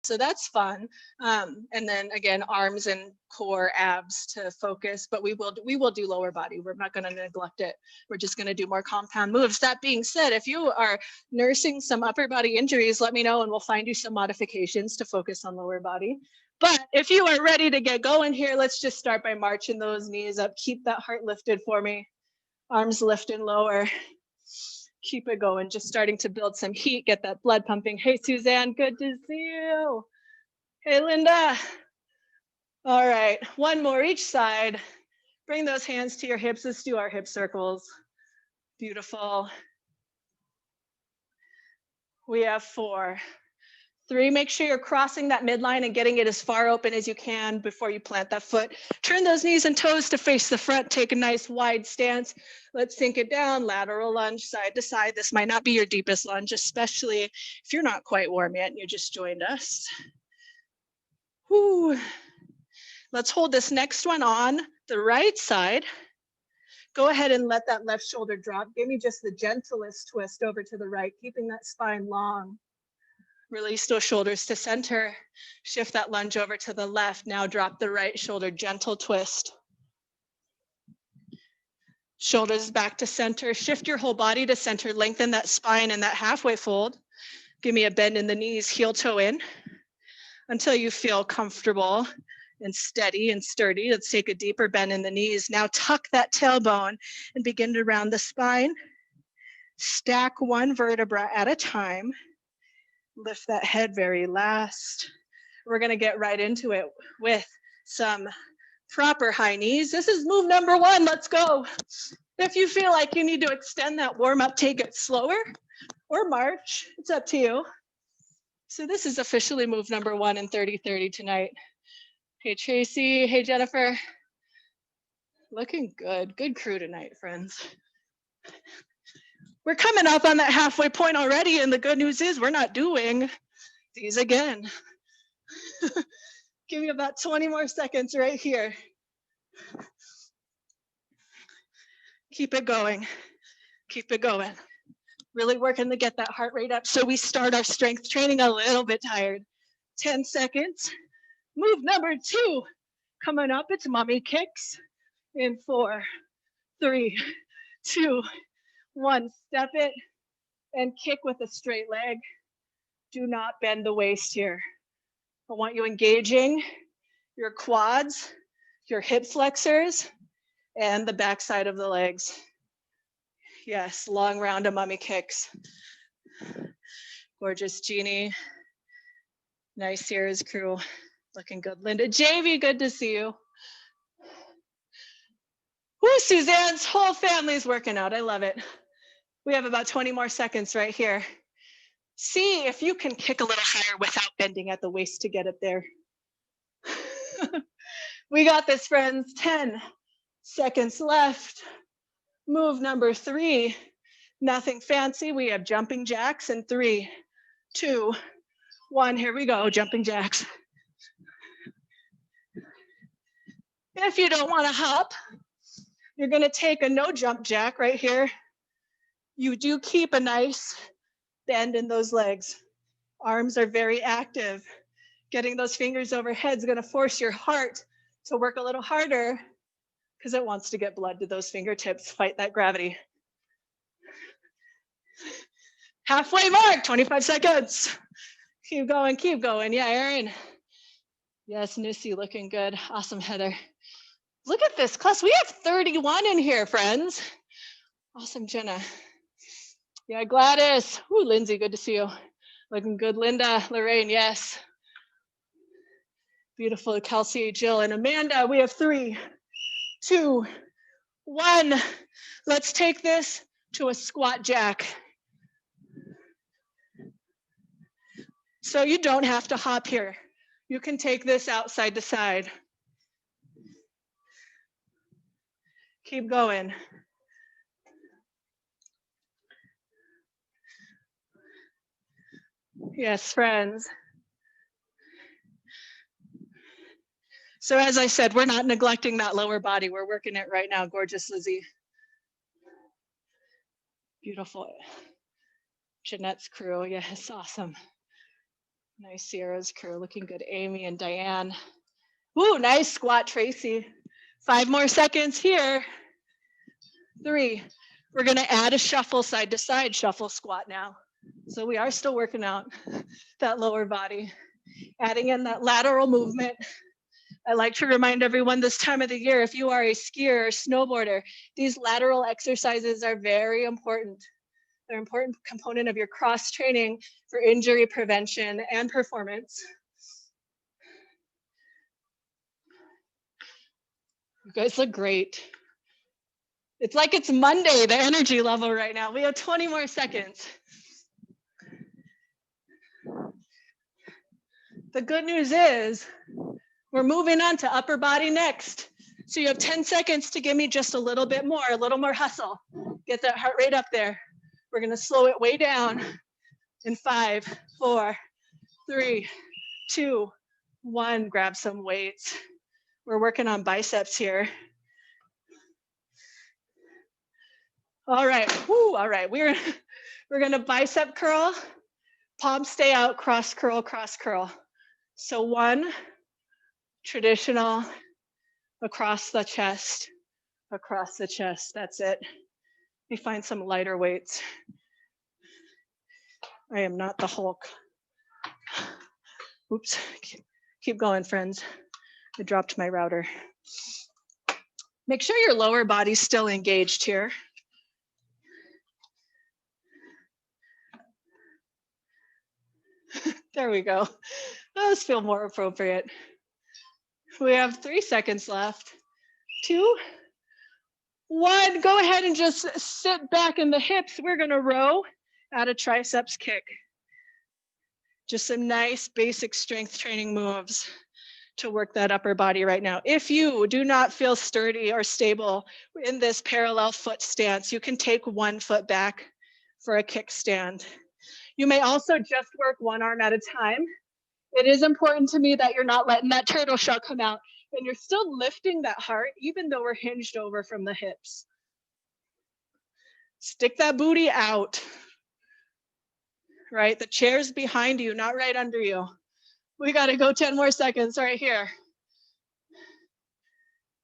So that's fun. And then again, arms and core, abs to focus, but we will do lower body. We're not going to neglect it. We're just going to do more compound moves. That being said, if you are nursing some upper body injuries, let me know and we'll find you some modifications to focus on lower body. But if you are ready to get going here, let's just start by marching those knees up. Keep that heart lifted for me. Arms lift and lower. Keep it going, just starting to build some heat, get that blood pumping. Hey, Suzanne, good to see you. Hey, Linda. All right, one more each side. Bring those hands to your hips. Let's do our hip circles. Beautiful. We have 4. 3, make sure you're crossing that midline and getting it as far open as you can before you plant that foot. Turn those knees and toes to face the front. Take a nice wide stance. Let's sink it down, lateral lunge, side to side. This might not be your deepest lunge, especially if you're not quite warm yet and you just joined us. Whew. Let's hold this next one on the right side. Go ahead and let that left shoulder drop. Give me just the gentlest twist over to the right, keeping that spine long. Release those shoulders to center. Shift that lunge over to the left. Now drop the right shoulder, gentle twist. Shoulders back to center. Shift your whole body to center. Lengthen that spine and that halfway fold. Give me a bend in the knees, heel toe in until you feel comfortable and steady and sturdy. Let's take a deeper bend in the knees. Now tuck that tailbone and begin to round the spine. Stack one vertebra at a time. Lift that head very last. We're going to get right into it with some proper high knees. This is move number 1. Let's go. If you feel like you need to extend that warm up, take it slower or march. It's up to you. So this is officially move number 1 in 30-30 tonight. Hey, Tracy. Hey, Jennifer. Looking good. Good crew tonight, friends. We're coming up on that halfway point already, and the good news is we're not doing these again. Give me about 20 more seconds right here. Keep it going. Keep it going. Really working to get that heart rate up so we start our strength training a little bit tired. 10 seconds. Move number 2. Coming up, it's mummy kicks in 4, 3, 2, 1. Step it and kick with a straight leg. Do not bend the waist here. I want you engaging your quads, your hip flexors, and the backside of the legs. Yes, long round of mummy kicks. Gorgeous Jeannie. Nice Sierra's crew. Looking good. Linda, JV, good to see you. Woo, Suzanne's whole family's working out. I love it. We have about 20 more seconds right here. See if you can kick a little higher without bending at the waist to get it there. We got this, friends. 10 seconds left. Move number 3. Nothing fancy. We have jumping jacks in 3, 2, 1. Here we go, jumping jacks. If you don't want to hop, you're going to take a no jump jack right here. You do keep a nice bend in those legs. Arms are very active. Getting those fingers overhead is going to force your heart to work a little harder because it wants to get blood to those fingertips. Fight that gravity. Halfway mark, 25 seconds. Keep going, keep going. Yeah, Erin. Yes, Nussy, looking good. Awesome, Heather. Look at this class. We have 31 in here, friends. Awesome, Jenna. Yeah, Gladys. Ooh, Lindsay, good to see you. Looking good. Linda, Lorraine, yes. Beautiful, Kelsey, Jill, and Amanda. We have 3, 2, 1. Let's take this to a squat jack. So you don't have to hop here. You can take this outside to side. Keep going. Yes, friends. So as I said, we're not neglecting that lower body. We're working it right now. Gorgeous Lizzie. Beautiful. Jeanette's crew. Yes, awesome. Nice, Sierra's crew, looking good. Amy and Diane. Ooh, nice squat, Tracy. 5 more seconds here. 3. We're gonna add a shuffle, side to side shuffle squat now. So we are still working out that lower body, adding in that lateral movement. I like to remind everyone this time of the year, if you are a skier or snowboarder, these lateral exercises are very important. They're an important component of your cross training for injury prevention and performance. You guys look great. It's like it's Monday, the energy level right now. We have 20 more seconds. The good news is we're moving on to upper body next. So you have 10 seconds to give me just a little bit more, a little more hustle. Get that heart rate up there. We're gonna slow it way down in 5, 4, 3, 2, 1. Grab some weights. We're working on biceps here. All right, woo, all right. We're gonna bicep curl, palms stay out, cross curl, cross curl. So 1, traditional, across the chest, that's it. Let me find some lighter weights. I am not the Hulk. Oops, keep going, friends. I dropped my router. Make sure your lower body's still engaged here. There we go. Those feel more appropriate. We have 3 seconds left. 2, 1. Go ahead and just sit back in the hips. We're gonna row, add a triceps kick. Just some nice basic strength training moves to work that upper body right now. If you do not feel sturdy or stable in this parallel foot stance, you can take 1 foot back for a kickstand. You may also just work 1 arm at a time. It is important to me that you're not letting that turtle shell come out and you're still lifting that heart even though we're hinged over from the hips. Stick that booty out, right? The chair's behind you, not right under you. We gotta go 10 more seconds right here.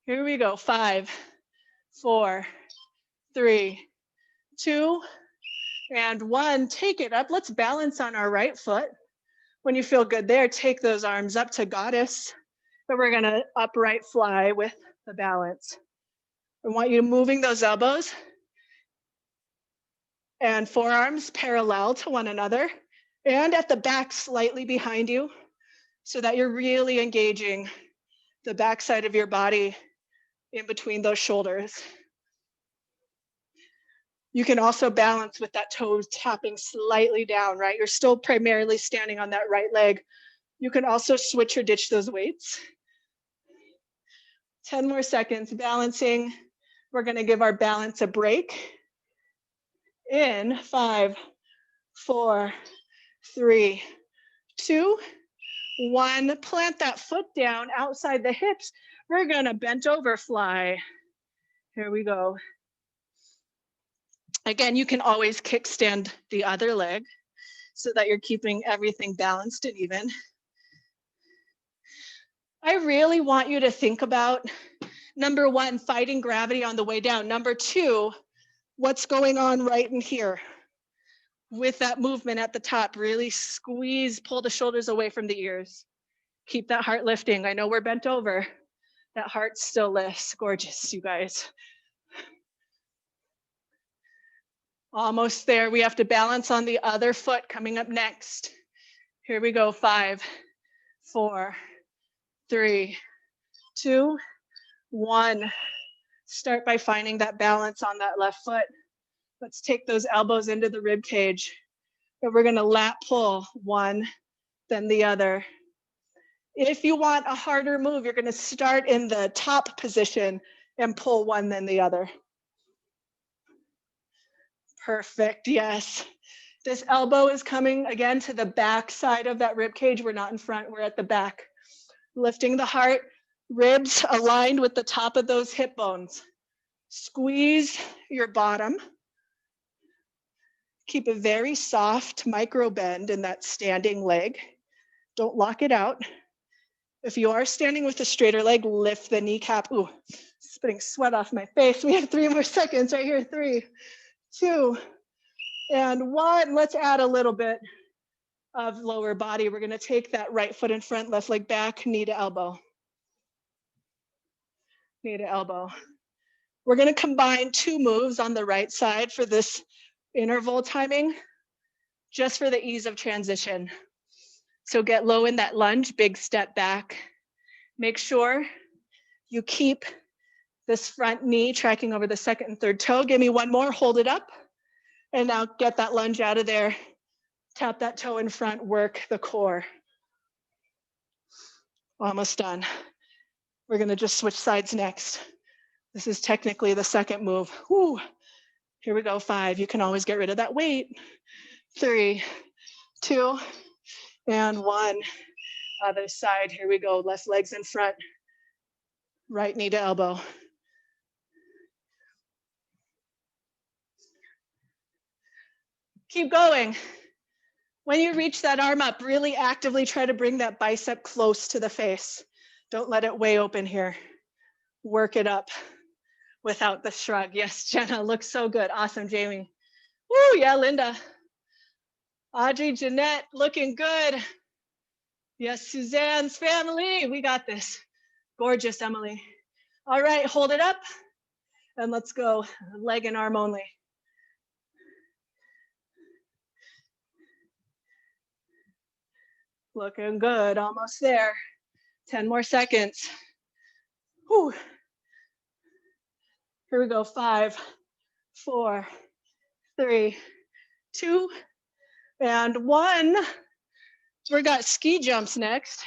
Here we go, 5, 4, 3, 2, and 1. Take it up. Let's balance on our right foot. When you feel good there, take those arms up to goddess. But we're gonna upright fly with the balance. I want you moving those elbows and forearms parallel to one another and at the back slightly behind you so that you're really engaging the backside of your body in between those shoulders. You can also balance with that toes tapping slightly down, right? You're still primarily standing on that right leg. You can also switch or ditch those weights. 10 more seconds, balancing. We're gonna give our balance a break. In 5, 4, 3, 2, 1. Plant that foot down outside the hips. We're gonna bent over fly. Here we go. Again, you can always kickstand the other leg so that you're keeping everything balanced and even. I really want you to think about, number 1, fighting gravity on the way down. Number 2, what's going on right in here with that movement at the top. Really squeeze, pull the shoulders away from the ears. Keep that heart lifting. I know we're bent over. That heart still lifts. Gorgeous, you guys. Almost there. We have to balance on the other foot coming up next. Here we go. 5, 4, 3, 2, 1. Start by finding that balance on that left foot. Let's take those elbows into the rib cage. And we're gonna lat pull one, then the other. If you want a harder move, you're gonna start in the top position and pull one, then the other. Perfect, yes. This elbow is coming again to the back side of that rib cage. We're not in front, we're at the back. Lifting the heart, ribs aligned with the top of those hip bones. Squeeze your bottom. Keep a very soft micro bend in that standing leg. Don't lock it out. If you are standing with a straighter leg, lift the kneecap. Ooh, spitting sweat off my face. We have 3 more seconds right here. 3, 2, and 1. Let's add a little bit of lower body. We're gonna take that right foot in front, left leg back, knee to elbow. Knee to elbow. We're gonna combine 2 moves on the right side for this interval timing, just for the ease of transition. So get low in that lunge, big step back. Make sure you keep this front knee tracking over the second and third toe. Give me 1 more, hold it up. And now get that lunge out of there. Tap that toe in front, work the core. Almost done. We're gonna just switch sides next. This is technically the second move. Whew. Here we go, 5. You can always get rid of that weight. 3, 2, and 1. Other side, here we go. Left leg's in front. Right knee to elbow. Keep going. When you reach that arm up, really actively try to bring that bicep close to the face. Don't let it way open here. Work it up without the shrug. Yes, Jenna, looks so good. Awesome, Jamie. Woo, yeah, Linda. Audrey, Jeanette, looking good. Yes, Suzanne's family, we got this. Gorgeous, Emily. All right, hold it up. And let's go, leg and arm only. Looking good, almost there. 10 more seconds. Whew. Here we go, 5, 4, 3, 2, and 1. We got ski jumps next.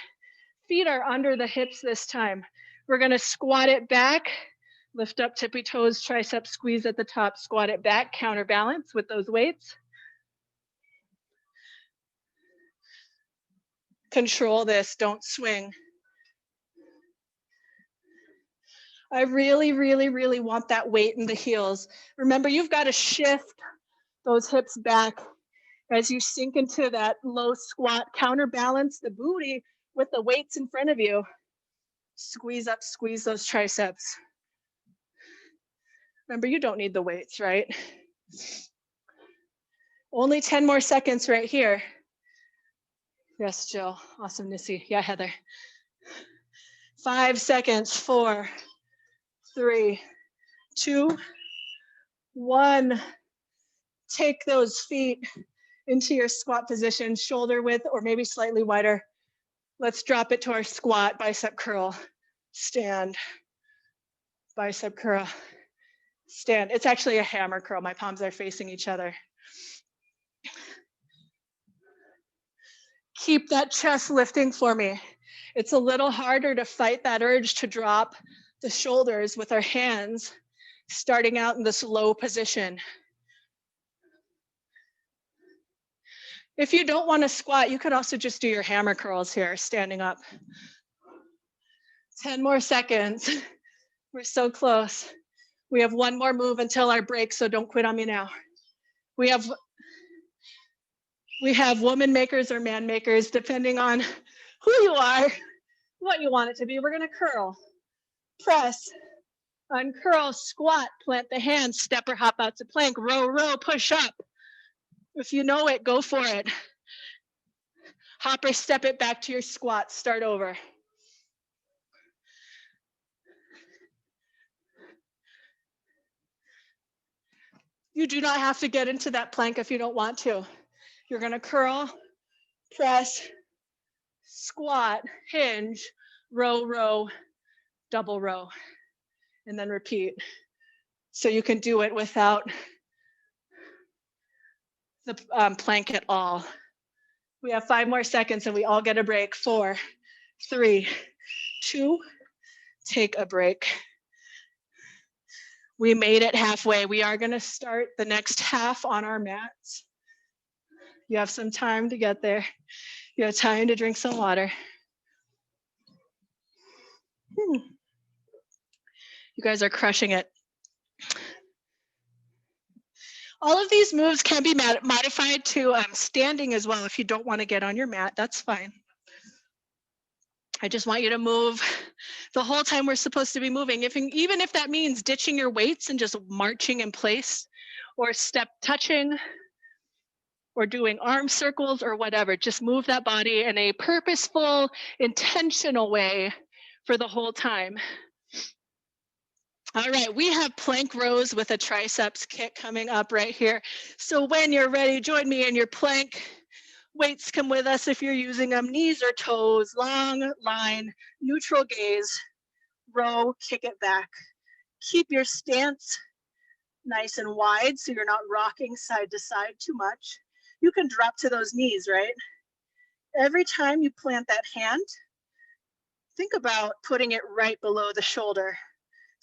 Feet are under the hips this time. We're gonna squat it back, lift up tippy toes, tricep squeeze at the top, squat it back, counterbalance with those weights. Control this, don't swing. I really, really, really want that weight in the heels. Remember, you've got to shift those hips back as you sink into that low squat, counterbalance the booty with the weights in front of you. Squeeze up, squeeze those triceps. Remember, you don't need the weights, right? Only 10 more seconds right here. Yes, Jill. Awesome, Nissy. Yeah, Heather. 5 seconds. 4, 3, 2, 1. Take those feet into your squat position, shoulder width or maybe slightly wider. Let's drop it to our squat, bicep curl, stand, bicep curl, stand. It's actually a hammer curl. My palms are facing each other. Keep that chest lifting for me. It's a little harder to fight that urge to drop the shoulders with our hands, starting out in this low position. If you don't want to squat, you could also just do your hammer curls here, standing up. 10 more seconds. We're so close. We have 1 more move until our break, so don't quit on me now. We have woman makers or man makers, depending on who you are, what you want it to be. We're gonna curl, press, uncurl, squat, plant the hands, step or hop out to plank, row, row, push up. If you know it, go for it. Hop or step it back to your squat, start over. You do not have to get into that plank if you don't want to. You're gonna curl, press, squat, hinge, row, row, double row, and then repeat. So you can do it without the plank at all. We have 5 more seconds and we all get a break. 4, 3, 2, take a break. We made it halfway. We are gonna start the next half on our mats. You have some time to get there. You have time to drink some water. You guys are crushing it. All of these moves can be modified to standing as well. If you don't want to get on your mat, that's fine. I just want you to move the whole time we're supposed to be moving. Even if that means ditching your weights and just marching in place, or step touching, or doing arm circles or whatever, just move that body in a purposeful, intentional way for the whole time. All right, we have plank rows with a triceps kick coming up right here. So when you're ready, join me in your plank. Weights come with us if you're using them, knees or toes, long line, neutral gaze, row, kick it back. Keep your stance nice and wide so you're not rocking side to side too much. You can drop to those knees, right? Every time you plant that hand, think about putting it right below the shoulder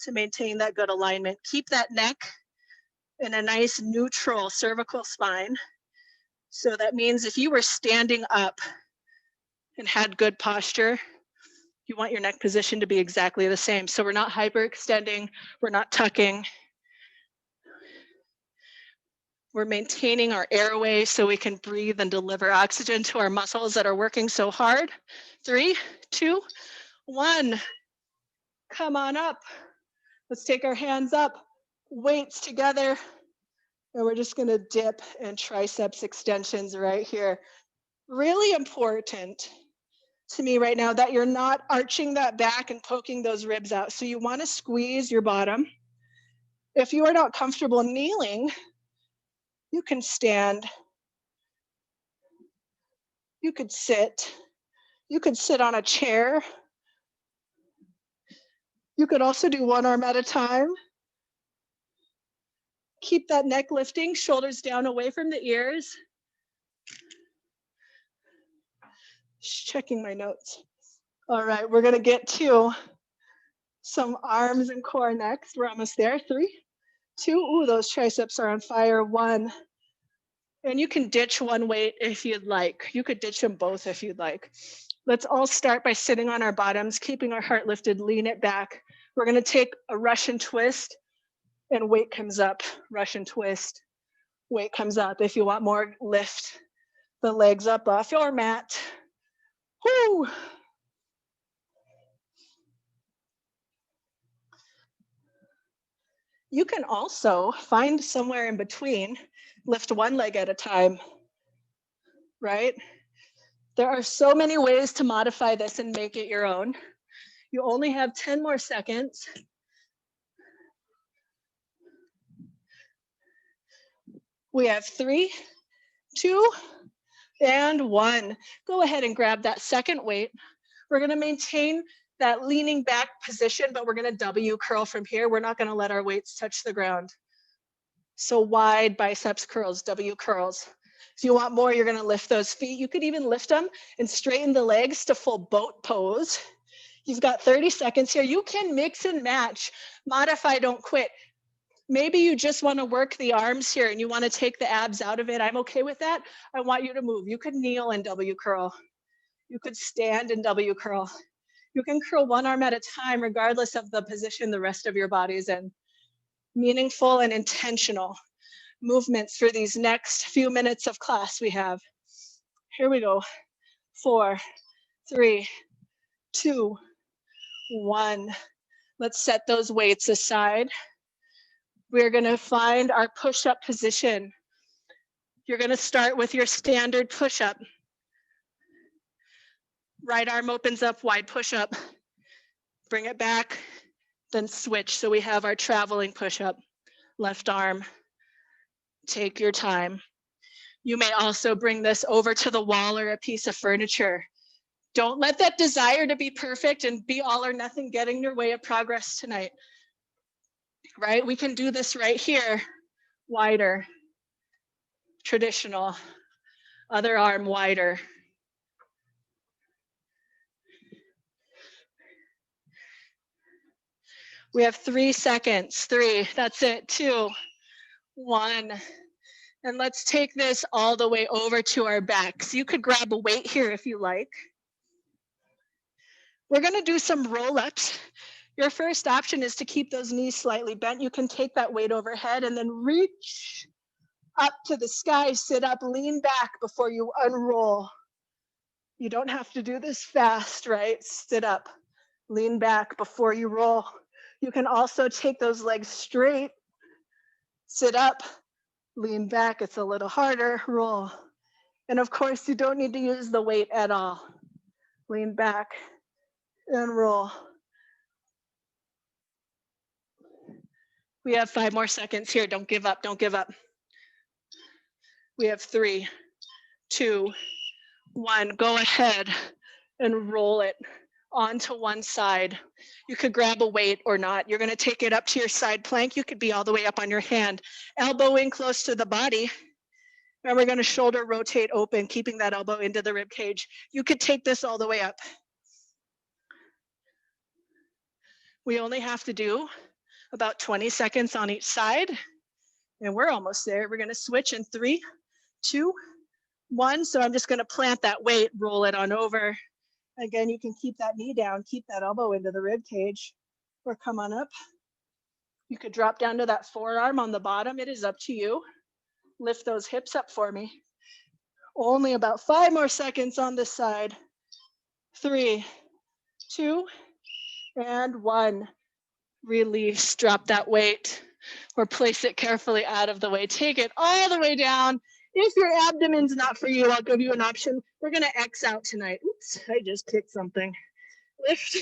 to maintain that good alignment. Keep that neck in a nice neutral cervical spine. So that means if you were standing up and had good posture, you want your neck position to be exactly the same. So we're not hyperextending, we're not tucking. We're maintaining our airway so we can breathe and deliver oxygen to our muscles that are working so hard. 3, 2, 1. Come on up. Let's take our hands up, weights together, and we're just gonna dip and triceps extensions right here. Really important to me right now that you're not arching that back and poking those ribs out. So you wanna squeeze your bottom. If you are not comfortable kneeling, you can stand, you could sit on a chair. You could also do one arm at a time. Keep that neck lifting, shoulders down away from the ears. Just checking my notes. All right, we're gonna get to some arms and core next. We're almost there. 3, 2, ooh, those triceps are on fire. 1, and you can ditch one weight if you'd like. You could ditch them both if you'd like. Let's all start by sitting on our bottoms, keeping our heart lifted, lean it back. We're gonna take a Russian twist and weight comes up, Russian twist, weight comes up. If you want more, lift the legs up off your mat. Woo! You can also find somewhere in between, lift one leg at a time, right? There are so many ways to modify this and make it your own. You only have 10 more seconds. We have 3, 2, and 1. Go ahead and grab that second weight. We're gonna maintain that leaning back position, but we're gonna W curl from here. We're not gonna let our weights touch the ground. So wide biceps curls, W curls. If you want more, you're gonna lift those feet. You could even lift them and straighten the legs to full boat pose. You've got 30 seconds here. You can mix and match, modify, don't quit. Maybe you just wanna work the arms here and you wanna take the abs out of it. I'm okay with that. I want you to move. You could kneel and W curl. You could stand and W curl. You can curl one arm at a time, regardless of the position the rest of your body's in. Meaningful and intentional movements for these next few minutes of class we have. Here we go. 4, 3, 2, 1. Let's set those weights aside. We're gonna find our push-up position. You're gonna start with your standard push-up. Right arm opens up, wide push-up. Bring it back, then switch. So we have our traveling push-up. Left arm, take your time. You may also bring this over to the wall or a piece of furniture. Don't let that desire to be perfect and be all or nothing get in your way of progress tonight, right? We can do this right here, wider, traditional, other arm wider. We have 3 seconds, 3, that's it, 2, 1. And let's take this all the way over to our backs. You could grab a weight here if you like. We're gonna do some roll-ups. Your first option is to keep those knees slightly bent. You can take that weight overhead and then reach up to the sky, sit up, lean back before you unroll. You don't have to do this fast, right? Sit up, lean back before you roll. You can also take those legs straight, sit up, lean back. It's a little harder, roll. And of course, you don't need to use the weight at all. Lean back and roll. We have 5 more seconds here. Don't give up, don't give up. We have 3, 2, 1. Go ahead and roll it onto one side. You could grab a weight or not. You're gonna take it up to your side plank. You could be all the way up on your hand. Elbow in close to the body. And we're gonna shoulder rotate open, keeping that elbow into the rib cage. You could take this all the way up. We only have to do about 20 seconds on each side. And we're almost there. We're gonna switch in 3, 2, 1. So I'm just gonna plant that weight, roll it on over. Again, you can keep that knee down, keep that elbow into the rib cage, or come on up. You could drop down to that forearm on the bottom. It is up to you. Lift those hips up for me. Only about 5 more seconds on this side. 3, 2, and 1. Release, drop that weight, or place it carefully out of the way. Take it all the way down. If your abdomen's not for you, I'll give you an option. We're gonna X out tonight. Oops, I just kicked something. Lift,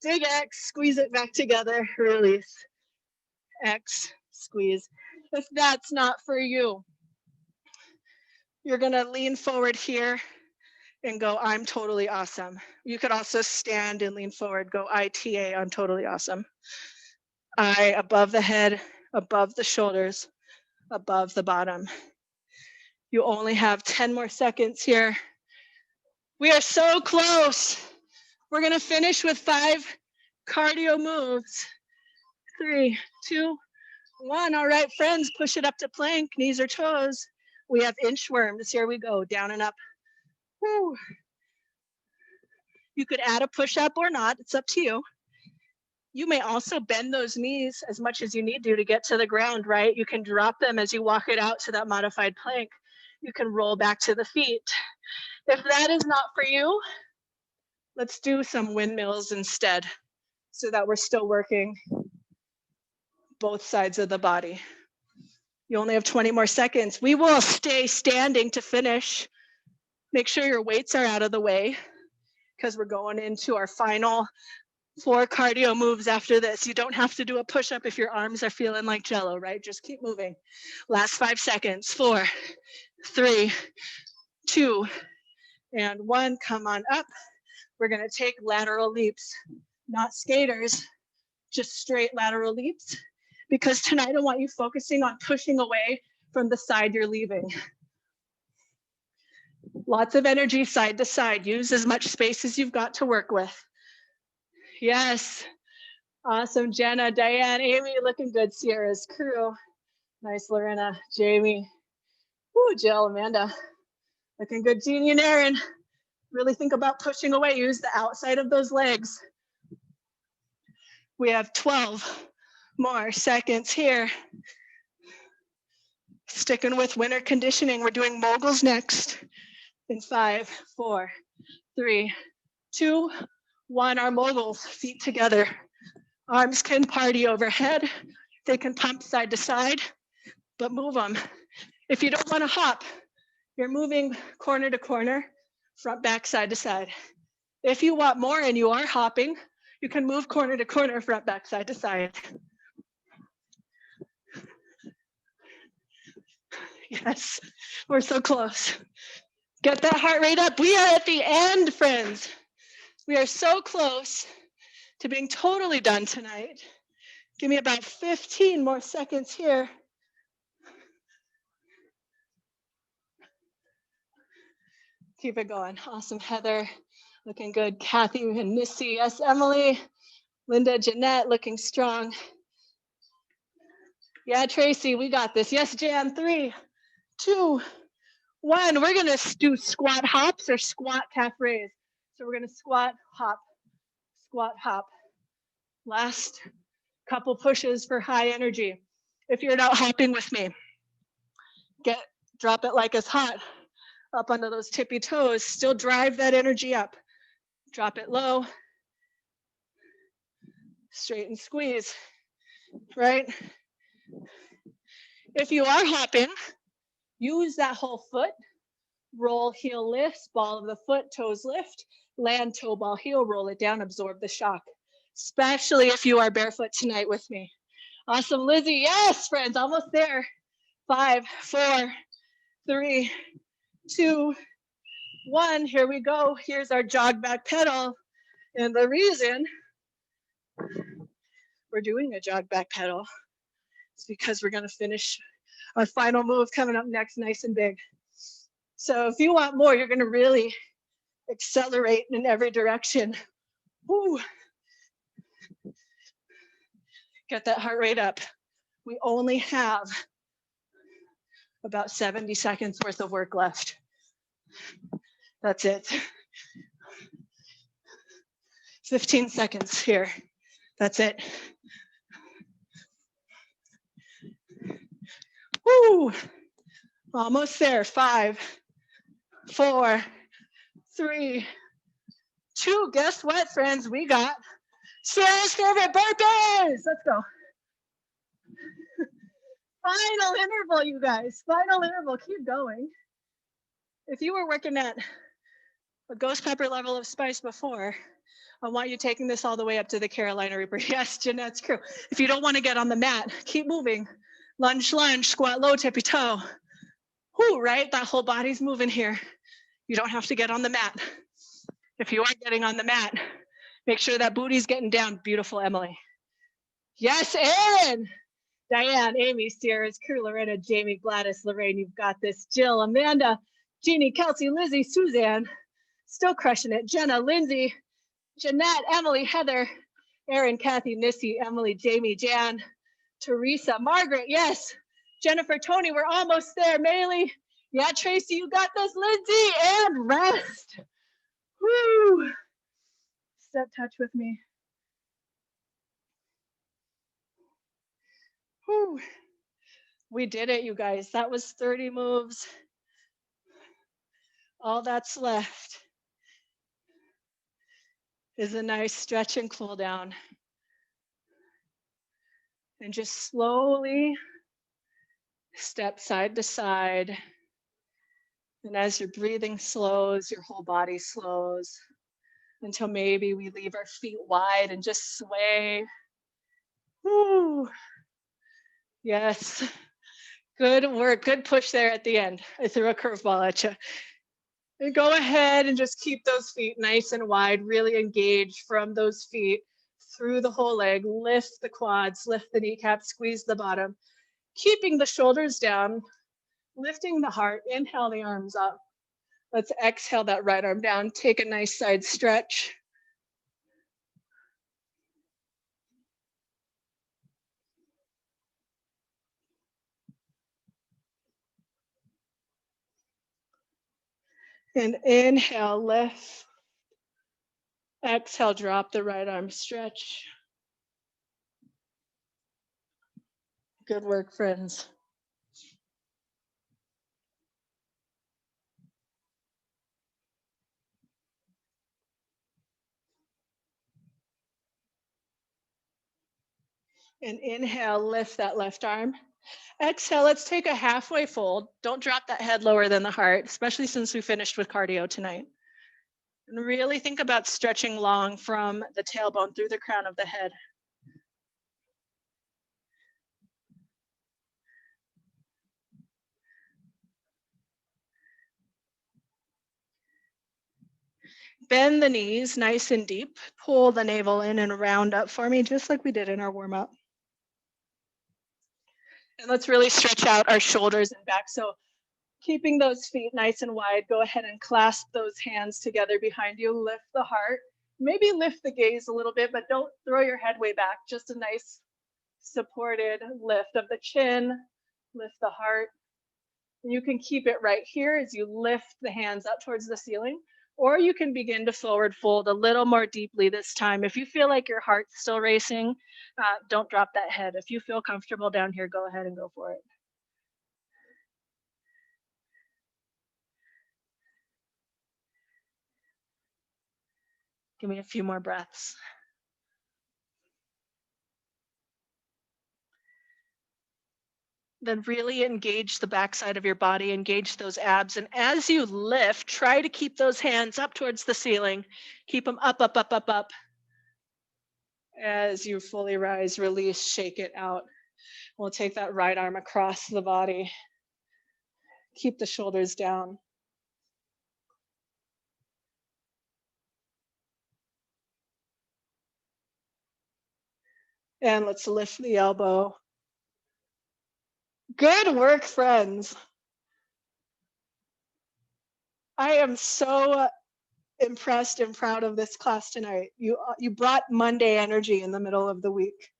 big X, squeeze it back together, release. X, squeeze. If that's not for you, you're gonna lean forward here and go, I'm totally awesome. You could also stand and lean forward, go ITA, I'm totally awesome. I above the head, above the shoulders, above the bottom. You only have 10 more seconds here. We are so close. We're gonna finish with 5 cardio moves. 3, 2, 1. All right, friends, push it up to plank, knees or toes. We have inchworms. Here we go, down and up. Woo. You could add a push-up or not, it's up to you. You may also bend those knees as much as you need to get to the ground, right? You can drop them as you walk it out to that modified plank. You can roll back to the feet. If that is not for you, let's do some windmills instead so that we're still working both sides of the body. You only have 20 more seconds. We will stay standing to finish. Make sure your weights are out of the way because we're going into our final 4 cardio moves after this. You don't have to do a push-up if your arms are feeling like jello, right? Just keep moving. Last 5 seconds. 4, 3, 2, and 1. Come on up. We're gonna take lateral leaps, not skaters, just straight lateral leaps. Because tonight I want you focusing on pushing away from the side you're leaving. Lots of energy side to side. Use as much space as you've got to work with. Yes. Awesome, Jenna, Diane, Amy, looking good. Sierra's crew. Nice, Lorena, Jamie. Ooh, Jill, Amanda. Looking good, Jeannie and Aaron. Really think about pushing away. Use the outside of those legs. We have 12 more seconds here. Sticking with winter conditioning. We're doing moguls next. In 5, 4, 3, 2, 1. Our moguls, feet together. Arms can party overhead. They can pump side to side, but move them. If you don't want to hop, you're moving corner to corner, front, back, side to side. If you want more and you are hopping, you can move corner to corner, front, back, side to side. Yes, we're so close. Get that heart rate up. We are at the end, friends. We are so close to being totally done tonight. Give me about 15 more seconds here. Keep it going. Awesome, Heather. Looking good. Kathy and Missy. Yes, Emily. Linda, Jeanette, looking strong. Yeah, Tracy, we got this. Yes, Jan. 3, 2, 1. We're going to do squat hops or squat calf raise. So we're going to squat, hop, squat, hop. Last couple pushes for high energy. If you're not hopping with me, drop it like it's hot. Up onto those tippy toes, still drive that energy up. Drop it low. Straighten squeeze, right? If you are hopping, use that whole foot. Roll, heel lifts, ball of the foot, toes lift, land, toe, ball, heel, roll it down, absorb the shock. Especially if you are barefoot tonight with me. Awesome, Lizzie. Yes, friends, almost there. 5, 4, 3, 2, 1. Here we go. Here's our jog back pedal. And the reason we're doing a jog back pedal is because we're going to finish our final move coming up next, nice and big. So if you want more, you're going to really accelerate in every direction. Woo. Get that heart rate up. We only have about 70 seconds worth of work left. That's it. 15 seconds here. That's it. Woo! Almost there. 5, 4, 3, 2. Guess what, friends? We got Sarah's favorite burpees. Let's go. Final interval, you guys. Final interval. Keep going. If you were working at a ghost pepper level of spice before, I want you taking this all the way up to the Carolina Reaper. Yes, Jeanette's crew. If you don't want to get on the mat, keep moving. Lunge, lunge, squat low, tippy toe. Whoo, right? That whole body's moving here. You don't have to get on the mat. If you are getting on the mat, make sure that booty's getting down. Beautiful, Emily. Yes, Aaron. Diane, Amy, Sierra's crew, Lorena, Jamie, Gladys, Lorraine, you've got this. Jill, Amanda, Jeannie, Kelsey, Lizzie, Suzanne, still crushing it. Jenna, Lindsay, Jeanette, Emily, Heather, Erin, Kathy, Missy, Emily, Jamie, Jan, Teresa, Margaret, yes. Jennifer, Tony, we're almost there. Maylee, yeah, Tracy, you got this. Lindsay, and rest. Woo. Step touch with me. Whew. We did it, you guys. That was 30 moves. All that's left is a nice stretch and cool down. And just slowly step side to side. And as your breathing slows, your whole body slows until maybe we leave our feet wide and just sway. Woo. Yes. Good work. Good push there at the end. I threw a curveball at you. And go ahead and just keep those feet nice and wide, really engage from those feet through the whole leg. Lift the quads, lift the kneecaps, squeeze the bottom. Keeping the shoulders down, lifting the heart. Inhale the arms up. Let's exhale that right arm down. Take a nice side stretch. And inhale, lift. Exhale, drop the right arm, stretch. Good work, friends. And inhale, lift that left arm. Exhale, let's take a halfway fold. Don't drop that head lower than the heart, especially since we finished with cardio tonight. And really think about stretching long from the tailbone through the crown of the head. Bend the knees nice and deep. Pull the navel in and round up for me, just like we did in our warm-up. And let's really stretch out our shoulders and back. So keeping those feet nice and wide, go ahead and clasp those hands together behind you. Lift the heart. Maybe lift the gaze a little bit, but don't throw your head way back. Just a nice supported lift of the chin, lift the heart. And you can keep it right here as you lift the hands up towards the ceiling, or you can begin to forward fold a little more deeply this time. If you feel like your heart's still racing, don't drop that head. If you feel comfortable down here, go ahead and go for it. Give me a few more breaths. Then really engage the backside of your body, engage those abs. And as you lift, try to keep those hands up towards the ceiling. Keep them up, up, up, up, up. As you fully rise, release, shake it out. We'll take that right arm across the body. Keep the shoulders down. And let's lift the elbow. Good work, friends. I am so impressed and proud of this class tonight. You brought Monday energy in the middle of the week.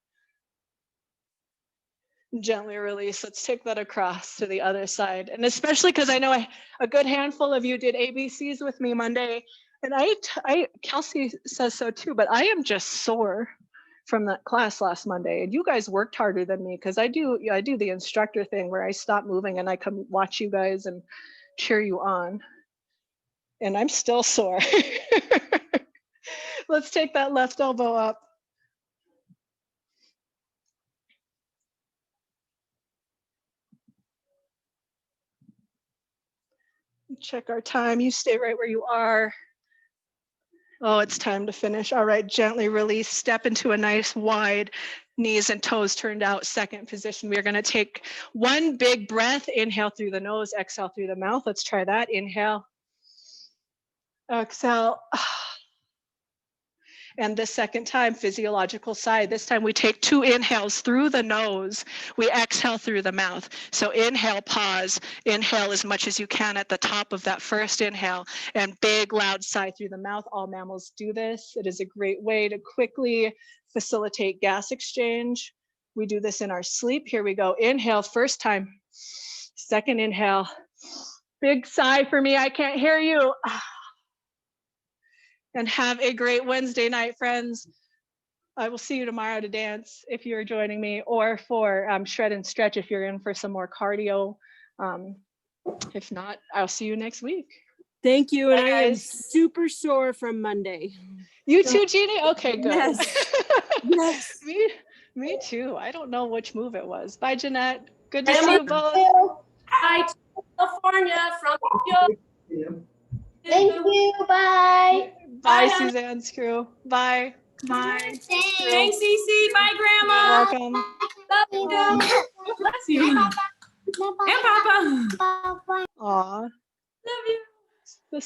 Gently release. Let's take that across to the other side. And especially because I know a good handful of you did ABCs with me Monday. And Kelsey says so too, but I am just sore from that class last Monday. And you guys worked harder than me because I do the instructor thing where I stop moving and I come watch you guys and cheer you on. And I'm still sore. Let's take that left elbow up. Check our time. You stay right where you are. Oh, it's time to finish. All right, gently release. Step into a nice wide knees and toes turned out second position. We're going to take one big breath. Inhale through the nose, exhale through the mouth. Let's try that. Inhale. Exhale. And the second time, physiological side. This time we take 2 inhales through the nose. We exhale through the mouth. So inhale, pause. Inhale as much as you can at the top of that first inhale. And big, loud sigh through the mouth. All mammals do this. It is a great way to quickly facilitate gas exchange. We do this in our sleep. Here we go. Inhale, first time. Second inhale. Big sigh for me. I can't hear you. And have a great Wednesday night, friends. I will see you tomorrow to dance if you're joining me, or for shred and stretch if you're in for some more cardio. If not, I'll see you next week. Thank you. And Bye, I am guys. super sore from Monday. You too, Jeannie? Okay, good. Yes. Yes. Me too. I don't know which move it was. Bye, Jeanette. Good to see you both. Hi, California from you. Thank you. Bye. Bye, Bye, honey. Suzanne's crew. Bye. Bye. Thanks, Cece. Bye, You're Grandma. welcome. Love you. Bless you. And Papa. Bye. Aw. Love you. This